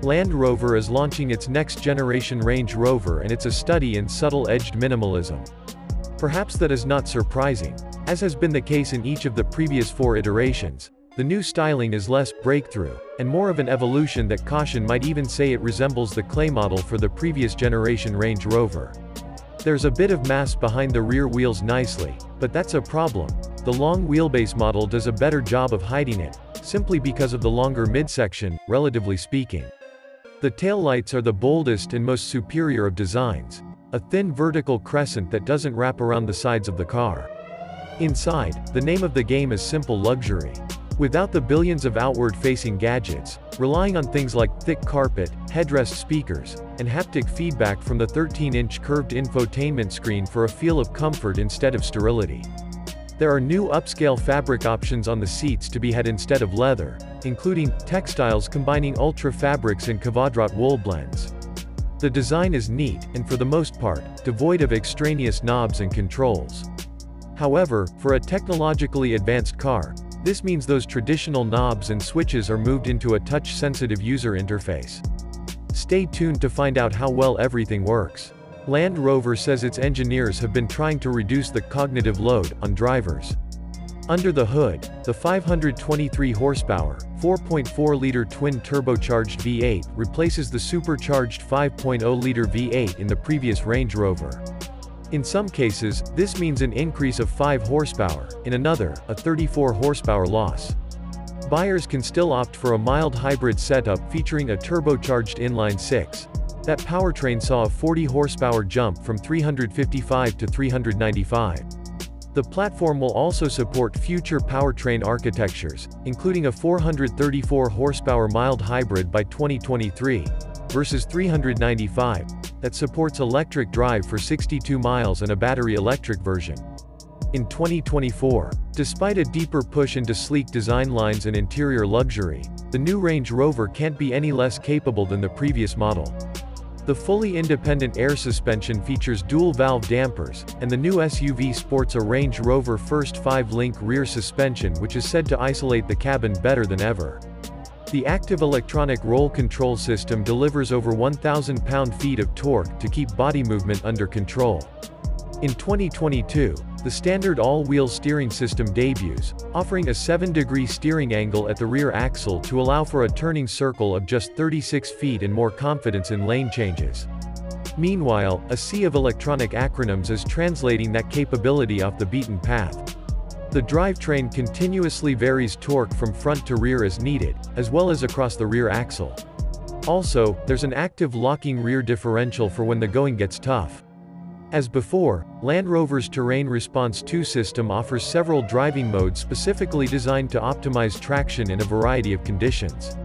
Land Rover is launching its next-generation Range Rover, and it's a study in subtle-edged minimalism. Perhaps that is not surprising. As has been the case in each of the previous 4 iterations, the new styling is less breakthrough, and more of an evolution that caution might even say it resembles the clay model for the previous generation Range Rover. There's a bit of mass behind the rear wheels nicely, but that's a problem. The long wheelbase model does a better job of hiding it, simply because of the longer midsection, relatively speaking. The taillights are the boldest and most superior of designs, a thin vertical crescent that doesn't wrap around the sides of the car. Inside, the name of the game is simple luxury. Without the billions of outward-facing gadgets, relying on things like thick carpet, headrest speakers, and haptic feedback from the 13-inch curved infotainment screen for a feel of comfort instead of sterility. There are new upscale fabric options on the seats to be had instead of leather, including textiles combining ultra fabrics and Kvadrat wool blends. The design is neat, and for the most part, devoid of extraneous knobs and controls. However, for a technologically advanced car, this means those traditional knobs and switches are moved into a touch-sensitive user interface. Stay tuned to find out how well everything works. Land Rover says its engineers have been trying to reduce the cognitive load on drivers. Under the hood, the 523 horsepower, 4.4-liter twin-turbocharged V8 replaces the supercharged 5.0-liter V8 in the previous Range Rover. In some cases, this means an increase of 5 horsepower, in another, a 34 horsepower loss. Buyers can still opt for a mild hybrid setup featuring a turbocharged inline-6. That powertrain saw a 40 horsepower jump from 355 to 395. The platform will also support future powertrain architectures, including a 434 horsepower mild hybrid by 2023, versus 395, that supports electric drive for 62 miles and a battery electric version. In 2024, despite a deeper push into sleek design lines and interior luxury, the new Range Rover can't be any less capable than the previous model. The fully independent air suspension features dual-valve dampers, and the new SUV sports a Range Rover First 5-link rear suspension which is said to isolate the cabin better than ever. The active electronic roll control system delivers over 1,000 pound-feet of torque to keep body movement under control. In 2022, the standard all-wheel steering system debuts, offering a 7-degree steering angle at the rear axle to allow for a turning circle of just 36 feet and more confidence in lane changes. Meanwhile, a sea of electronic acronyms is translating that capability off the beaten path. The drivetrain continuously varies torque from front to rear as needed, as well as across the rear axle. Also, there's an active locking rear differential for when the going gets tough. As before, Land Rover's Terrain Response 2 system offers several driving modes specifically designed to optimize traction in a variety of conditions.